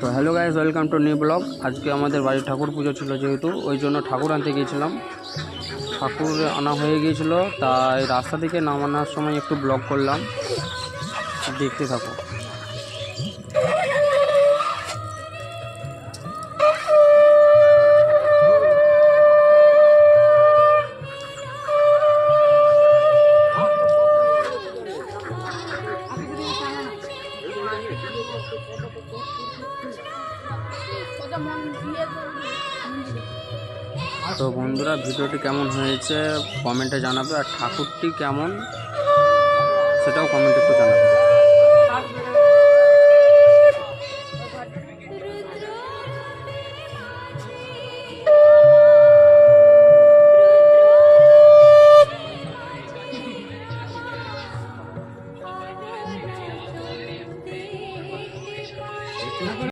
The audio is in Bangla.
তো hello guys, welcome to new blog. আজকে আমাদের বাড়ির ঠাকুর পুজো ছিল, যেহেতু ওই জন্য ঠাকুর আনতে গিয়েছিলাম। ঠাকুর আনা হয়ে গিয়েছিল, তাই রাস্তা থেকে নামানোর সময় একটু ব্লগ করলাম, দেখতে থাকো। তো বন্ধুরা, ভিডিওটি কেমন হয়েছে কমেন্টে জানাবে, আর ঠাকুরটি কেমন সেটাও কমেন্টে একটু জানাবে।